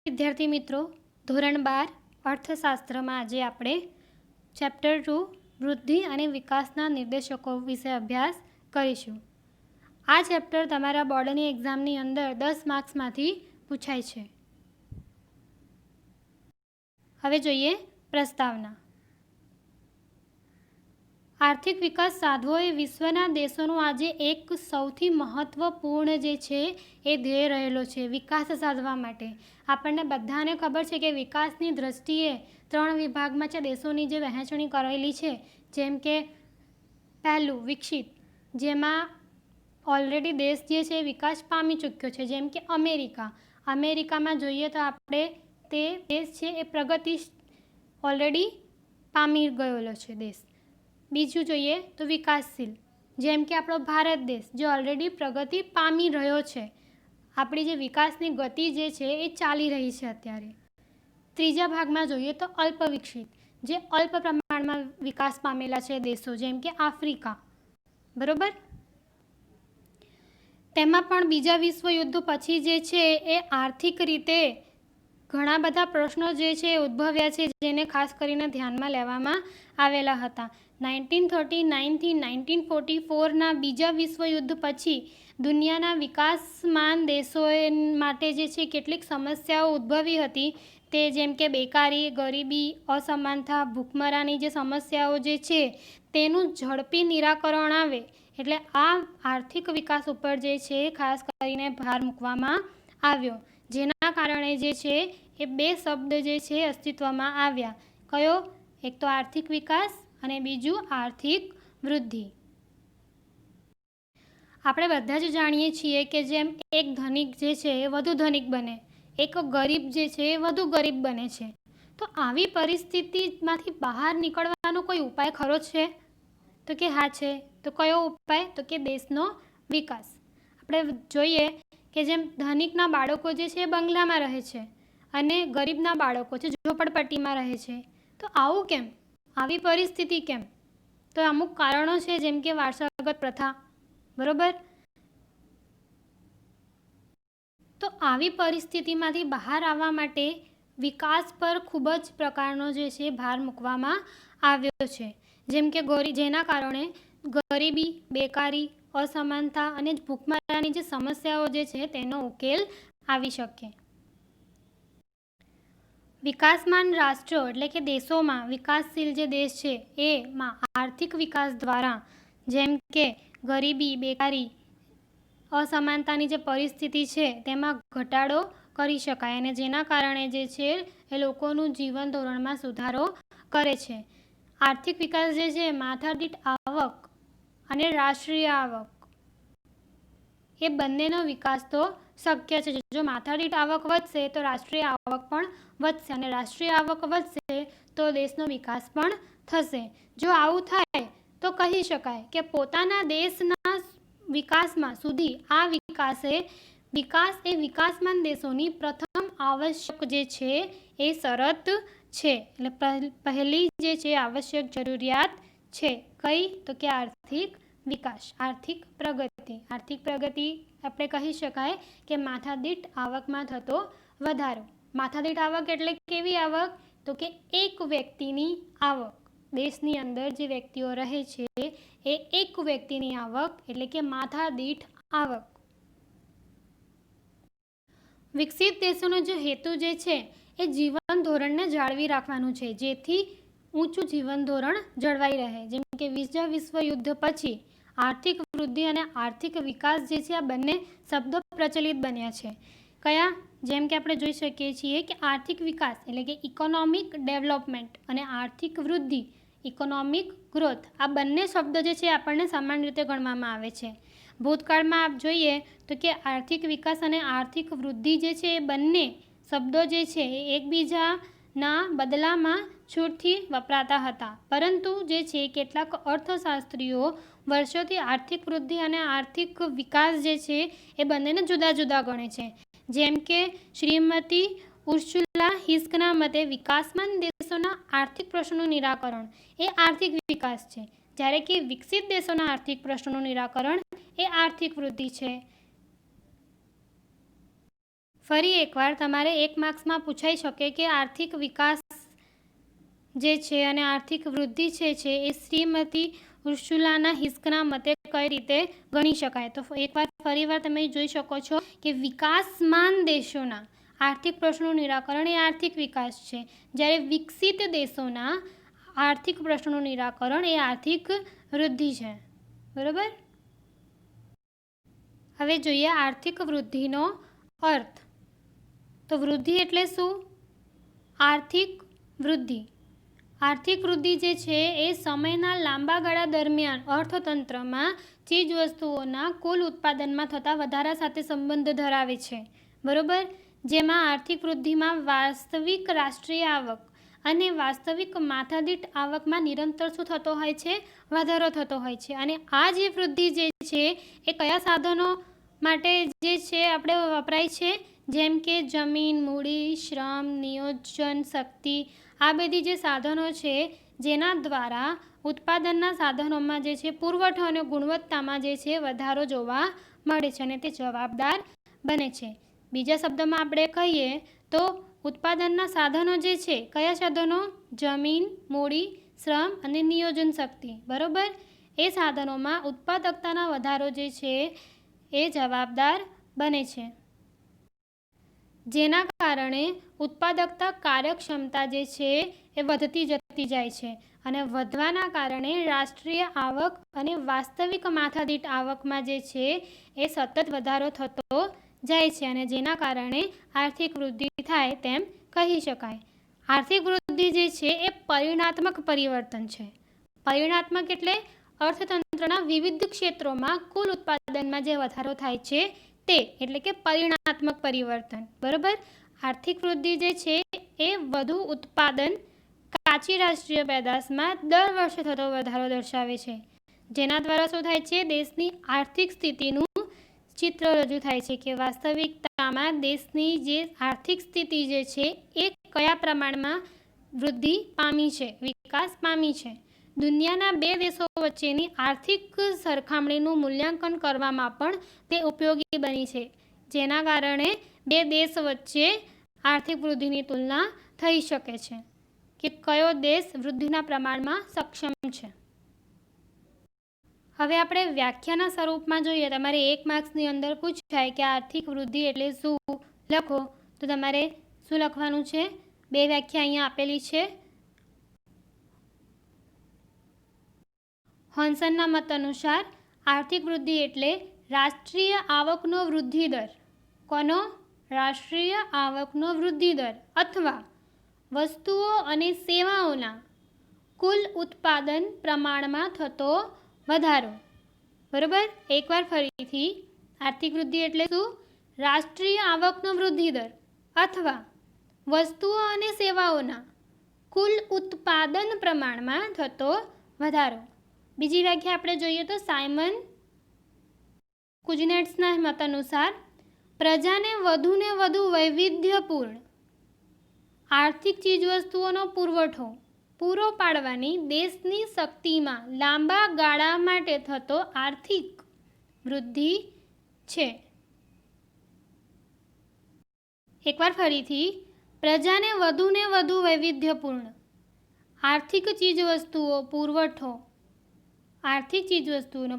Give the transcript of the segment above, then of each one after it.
વિદ્યાર્થી મિત્રો, ધોરણ 12 અર્થશાસ્ત્રમાં આજે આપણે ચેપ્ટર 2 વૃદ્ધિ અને વિકાસના નિર્દેશકો વિશે અભ્યાસ કરીશું. આ ચેપ્ટર તમારા બોર્ડની એક્ઝામની અંદર 10 માર્ક્સમાંથી પૂછાય છે. હવે જોઈએ પ્રસ્તાવના. આર્થિક વિકાસ સાધવો એ વિશ્વના દેશોનું આજે એક સૌથી મહત્ત્વપૂર્ણ જે છે એ ધ્યેય રહેલો છે વિકાસ સાધવા માટે. આપણને બધાને ખબર છે કે વિકાસની દૃષ્ટિએ 3 વિભાગમાં છે દેશોની જે વહેંચણી કરેલી છે. જેમ કે પહેલું વિકસિત, જેમાં ઓલરેડી દેશ જે છે વિકાસ પામી ચૂક્યો છે, જેમ કે અમેરિકામાં જોઈએ તો આપણે તે દેશ છે એ પ્રગતિ ઓલરેડી પામી ગયેલો છે દેશ. બીજું જોઈએ તો વિકાસશીલ, જેમ કે આપણો ભારત દેશ જે ઓલરેડી પ્રગતિ પામી રહ્યો છે. આપણી જે વિકાસની ગતિ જે છે એ ચાલી રહી છે અત્યારે. ત્રીજા ભાગમાં જોઈએ તો અલ્પ વિકસિત, જે અલ્પ પ્રમાણમાં વિકાસ પામેલા છે દેશો, જેમ કે આફ્રિકા. બરોબર. તેમાં પણ બીજા વિશ્વયુદ્ધ પછી જે છે એ આર્થિક રીતે ઘણા બધા પ્રશ્નો જે છે એ ઉદ્ભવ્યા છે, જેને ખાસ કરીને ધ્યાનમાં લેવામાં આવેલા હતા. 1939 થી 1944ના બીજા વિશ્વયુદ્ધ પછી દુનિયાના વિકાસમાન દેશો માટે જે છે કેટલીક સમસ્યાઓ ઉદ્ભવી હતી. તે જેમ કે બેકારી, ગરીબી, અસમાનતા, ભૂખમરાની જે સમસ્યાઓ જે છે તેનું ઝડપી નિરાકરણ આવે, એટલે આ આર્થિક વિકાસ ઉપર જે છે ખાસ કરીને ભાર મૂકવામાં આવ્યો. જેના કારણે જે છે એ 2 શબ્દ જે છે અસ્તિત્વમાં આવ્યા. કયો? એક તો આર્થિક વિકાસ અને બીજું આર્થિક વૃદ્ધિ. આપણે બધા જ જાણીએ છીએ કે જેમ એક ધનિક જે છે એ વધુ ધનિક બને, એક ગરીબ જે છે એ વધુ ગરીબ બને છે. તો આવી પરિસ્થિતિમાંથી બહાર નીકળવાનો કોઈ ઉપાય ખરો છે? તો કે હા છે. તો કયો ઉપાય? તો કે દેશનો વિકાસ. આપણે જોઈએ કે જેમ ધનિકના બાળકો જે છે એ બંગલામાં રહે છે અને ગરીબના બાળકો છે ઝૂંપડપટ્ટીમાં રહે છે. તો આવું કેમ? આવી પરિસ્થિતિ કેમ? તો અમુક કારણો છે, જેમ કે વારસાગત પ્રથા. બરોબર. તો આવી પરિસ્થિતિમાંથી બહાર આવવા માટે વિકાસ પર ખૂબ જ પ્રકારનો જે છે ભાર મૂકવામાં આવ્યો છે. જેમ કે જેના કારણે ગરીબી, બેકારી, અસમાનતા અને ભૂખમરાની જે સમસ્યાઓ જે છે તેનો ઉકેલ આવી શકે. વિકાસમાન રાષ્ટ્રો એટલે કે દેશોમાં વિકાસશીલ જે દેશ છે એમાં આર્થિક વિકાસ દ્વારા જેમ કે ગરીબી, બેકારી, અસમાનતાની જે પરિસ્થિતિ છે તેમાં ઘટાડો કરી શકાય, અને જેના કારણે જે છે એ લોકોનું જીવન ધોરણમાં સુધારો કરે છે. આર્થિક વિકાસ જે છે માથાદીઠ આવક અને રાષ્ટ્રીય આવક એ બંનેનો વિકાસ તો શક્ય છે. જો માથાદીઠ આવક વધશે તો રાષ્ટ્રીય આવક પણ વધશે, અને રાષ્ટ્રીય આવક વધશે તો દેશનો વિકાસ પણ થશે. જો આવું થાય તો કહી શકાય કે પોતાના દેશના વિકાસમાં સુધી આ વિકાસ એ વિકાસમાન દેશોની પ્રથમ આવશ્યક જે છે એ શરત છે. એટલે પહેલી જે છે આવશ્યક જરૂરિયાત છે. કઈ? તો કે આર્થિક વિકાસ, આર્થિક પ્રગતિ. આર્થિક પ્રગતિ આપણે કહી શકાય કે માથાદીઠ આવકમાં થતો વધારો. માથાદીઠ આવક એટલે કેવી આવક? તો કે એક વ્યક્તિની આવક. દેશની અંદર જે વ્યક્તિઓ રહે છે એ એક વ્યક્તિની આવક એટલે કે માથાદીઠ આવક. વિકસિત દેશોનો જે હેતુ જે છે એ જીવન ધોરણને જાળવી રાખવાનું છે, જેથી ઊંચું જીવન ધોરણ જળવાઈ રહે. જેમ કે બીજા વિશ્વયુદ્ધ પછી આર્થિક વૃદ્ધિ અને આર્થિક વિકાસ જે છે આ બંને શબ્દો પ્રચલિત બન્યા છે. કયા? જેમ કે આપણે જોઈ શકીએ છીએ કે આર્થિક વિકાસ એટલે કે ઇકોનોમિક ડેવલપમેન્ટ અને આર્થિક વૃદ્ધિ ઇકોનોમિક ગ્રોથ, આ બંને શબ્દો જે છે આપણને સામાન્ય રીતે ગણવામાં આવે છે. ભૂતકાળમાં આપ જોઈએ તો કે આર્થિક વિકાસ અને આર્થિક વૃદ્ધિ જે છે એ બંને શબ્દો જે છે એ એકબીજાના બદલામાં છૂટથી વપરાતા હતા, પરંતુ જે છે કેટલાક અર્થશાસ્ત્રીઓ વર્ષોથી આર્થિક વૃદ્ધિ અને આર્થિક વિકાસ જે છે એ બંનેને જુદા જુદા ગણે છે. જેમ કે શ્રીમતી ઉર્સુલા હિસ્કના મતે વિકાસમાન દેશોના આર્થિક પ્રશ્નોનું નિરાકરણ એ આર્થિક વિકાસ છે, જ્યારે કે વિકસિત દેશોના આર્થિક પ્રશ્નોનું નિરાકરણ એ આર્થિક વૃદ્ધિ છે. ફરી એકવાર તમારે 1 માર્ક્સમાં પૂછાઈ શકે કે આર્થિક વિકાસ જે છે અને આર્થિક વૃદ્ધિ છે એ શ્રીમતી ઉર્સુલાના હિસ્કના મતે કઈ રીતે ગણી શકાય. તો એકવાર ફરીવાર તમે જોઈ શકો છો કે વિકાસમાન દેશોના આર્થિક પ્રશ્નોનું નિરાકરણ એ આર્થિક વિકાસ છે, જ્યારે વિકસિત દેશોના આર્થિક પ્રશ્નોનું નિરાકરણ એ આર્થિક વૃદ્ધિ છે. બરાબર. હવે જોઈએ આર્થિક વૃદ્ધિનો અર્થ. તો વૃદ્ધિ એટલે શું? આર્થિક વૃદ્ધિ. આર્થિક વૃદ્ધિ જે છે એ સમયના લાંબા ગાળા દરમિયાન અર્થતંત્રમાં ચીજવસ્તુઓના કુલ ઉત્પાદનમાં થતા વધારા સાથે સંબંધ ધરાવે છે. બરાબર. જેમાં આર્થિક વૃદ્ધિમાં વાસ્તવિક રાષ્ટ્રીય આવક અને વાસ્તવિક માથાદીઠ આવકમાં નિરંતર શું થતો હોય છે? વધારો થતો હોય છે. અને આ જે વૃદ્ધિ જે છે એ કયા સાધનો માટે જે છે આપણે વપરાય છે? જેમ કે જમીન, મૂડી, શ્રમ, નિયોજન શક્તિ, આ બધી જે સાધનો છે જેના દ્વારા ઉત્પાદનના સાધનોમાં જે છે પુરવઠો અને ગુણવત્તામાં જે છે વધારો જોવા મળે છે અને તે જવાબદાર બને છે. બીજા શબ્દમાં આપણે કહીએ તો ઉત્પાદનના સાધનો જે છે, કયા સાધનો? જમીન, મૂડી, શ્રમ અને નિયોજન શક્તિ. બરાબર. એ સાધનોમાં ઉત્પાદકતાના વધારો જે છે એ જવાબદાર બને છે, જેના કારણે ઉત્પાદકતા કાર્યક્ષમતા જે છે એ વધતી જતી જાય છે અને વધવાના કારણે રાષ્ટ્રીય આવક અને વાસ્તવિક માથાદીઠ આવકમાં જે છે એ સતત વધારો થતો જાય છે અને જેના કારણે આર્થિક વૃદ્ધિ થાય તેમ કહી શકાય. આર્થિક વૃદ્ધિ જે છે એ પરિણાત્મક પરિવર્તન છે. પરિણાત્મક એટલે અર્થતંત્રના વિવિધ ક્ષેત્રોમાં કુલ ઉત્પાદનમાં જે વધારો થાય છે તે, એટલે કે પરિણાત્મક પરિવર્તન. બરાબર. આર્થિક વૃદ્ધિ જે છે એ વધુ ઉત્પાદન, કાચી રાષ્ટ્રીય પેદાશમાં દર વર્ષે થતો વધારો દર્શાવે છે, જેના દ્વારા શું થાય છે? દેશની આર્થિક સ્થિતિનું ચિત્ર રજૂ થાય છે કે વાસ્તવિકતામાં દેશની જે આર્થિક સ્થિતિ જે છે એ કયા પ્રમાણમાં વૃદ્ધિ પામી છે, વિકાસ પામી છે. દુનિયાના 2 દેશો વચ્ચેની આર્થિક સરખામણીનું મૂલ્યાંકન કરવામાં પણ તે ઉપયોગી બની છે, જેના કારણે 2 દેશ વચ્ચે આર્થિક વૃદ્ધિની તુલના થઈ શકે છે કે કયો દેશ વૃદ્ધિના પ્રમાણમાં સક્ષમ છે. હવે આપણે વ્યાખ્યાના સ્વરૂપમાં જોઈએ. તમારે 1 માર્ક્સની અંદર પૂછાય કે આર્થિક વૃદ્ધિ એટલે શું, લખો. તો તમારે શું લખવાનું છે? 2 વ્યાખ્યા અહીંયા આપેલી છે. હોન્સનના મત અનુસાર આર્થિક વૃદ્ધિ એટલે રાષ્ટ્રીય આવકનો વૃદ્ધિ દર. કોનો? રાષ્ટ્રીય આવકનો વૃદ્ધિ દર અથવા વસ્તુઓ અને સેવાઓના કુલ ઉત્પાદન પ્રમાણમાં થતો વધારો. બરાબર. એકવાર ફરીથી, આર્થિક વૃદ્ધિ એટલે શું? રાષ્ટ્રીય આવકનો વૃદ્ધિ દર અથવા વસ્તુઓ અને સેવાઓના કુલ ઉત્પાદન પ્રમાણમાં થતો વધારો. બીજી વ્યાખ્યા આપણે જોઈએ તો સાયમન કુઝનેટ્સના મત અનુસાર પ્રજાને વધુને વધુ વૈવિધ્યપૂર્ણ આર્થિક ચીજવસ્તુઓનો પુરવઠો પૂરો પાડવાની દેશની શક્તિમાં લાંબા ગાળા માટે થતો આર્થિક વૃદ્ધિ છે. એકવાર ફરીથી, પ્રજાને વધુને વધુ વૈવિધ્યપૂર્ણ આર્થિક ચીજવસ્તુઓનો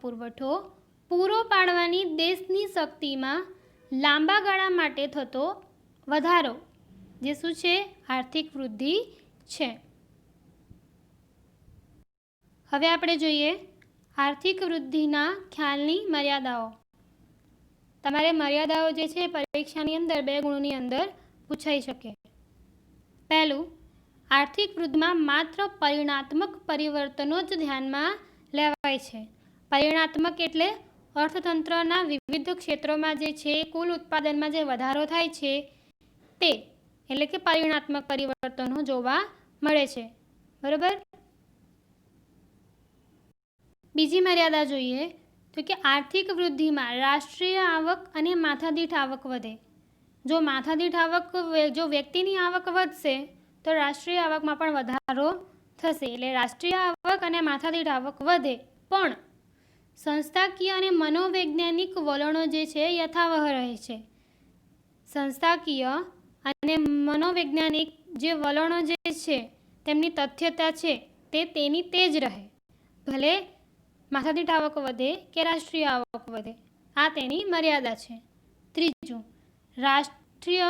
પુરવઠો પૂરો પાડવાની દેશની શક્તિમાં લાંબા ગાળા માટે થતો વધારો જે શું છે? આર્થિક વૃદ્ધિ છે. હવે આપણે જોઈએ આર્થિક વૃદ્ધિના ખ્યાલની મર્યાદાઓ. તમારે મર્યાદાઓ જે છે પરીક્ષાની અંદર 2 ગુણની અંદર પૂછાઈ શકે. પહેલું, આર્થિક વૃદ્ધિમાં માત્ર પરિણાત્મક પરિવર્તનો જ ધ્યાનમાં લેવાય છે. પરિણાત્મક એટલે અર્થતંત્રના વિવિધ ક્ષેત્રોમાં જે છે કુલ ઉત્પાદનમાં જે વધારો થાય છે તે, એટલે કે પરિણાત્મક પરિવર્તનો જોવા મળે છે. બરાબર. બીજી મર્યાદા જોઈએ તો કે આર્થિક વૃદ્ધિમાં રાષ્ટ્રીય આવક અને માથાદીઠ આવક વધે. જો વ્યક્તિની આવક વધશે તો રાષ્ટ્રીય આવકમાં પણ વધારો થશે, એટલે રાષ્ટ્રીય આવક અને માથાદીઠ આવક વધે, પણ સંસ્થાકીય અને મનોવૈજ્ઞાનિક વલણો જે છે યથાવહ રહે છે. સંસ્થાકીય અને મનોવૈજ્ઞાનિક જે વલણો જે છે તેમની તથ્યતા છે તે તેની તે જ રહે, ભલે માથાદીઠ આવક વધે કે રાષ્ટ્રીય આવક વધે. આ તેની મર્યાદા છે. ત્રીજું, રાષ્ટ્રીય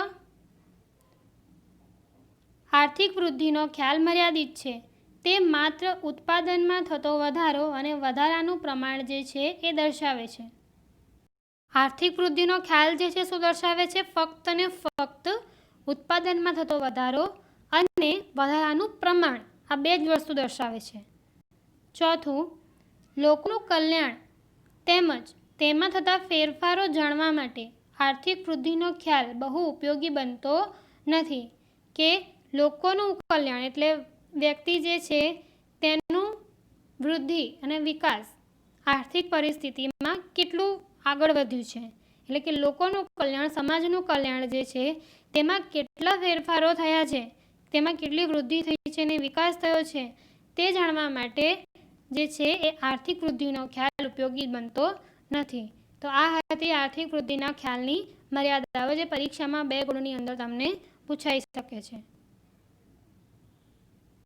આર્થિક વૃદ્ધિનો ખ્યાલ મર્યાદિત છે. તે માત્ર ઉત્પાદનમાં થતો વધારો અને વધારાનું પ્રમાણ જે છે એ દર્શાવે છે. આર્થિક વૃદ્ધિનો ખ્યાલ જે છે શું દર્શાવે છે? ફક્ત ને ફક્ત ઉત્પાદનમાં થતો વધારો અને વધારાનું પ્રમાણ, આ બે જ વસ્તુ દર્શાવે છે. ચોથું, લોકોનું કલ્યાણ તેમજ તેમાં થતા ફેરફારો જાણવા માટે આર્થિક વૃદ્ધિનો ખ્યાલ બહુ ઉપયોગી બનતો નથી. કે લોકોનું કલ્યાણ એટલે વ્યક્તિ જે છે તેનું વૃદ્ધિ અને વિકાસ આર્થિક પરિસ્થિતિમાં કેટલું આગળ વધ્યું છે, એટલે કે લોકોનું કલ્યાણ, સમાજનું કલ્યાણ જે છે તેમાં કેટલા ફેરફારો થયા છે, તેમાં કેટલી વૃદ્ધિ થઈ છે અને વિકાસ થયો છે તે જાણવા માટે જે છે એ આર્થિક વૃદ્ધિનો ખ્યાલ ઉપયોગી બનતો નથી. તો આ હતી આર્થિક વૃદ્ધિના ખ્યાલની મર્યાદાઓ, જે પરીક્ષામાં 2 ગુણની અંદર તમને પૂછાઈ શકે છે.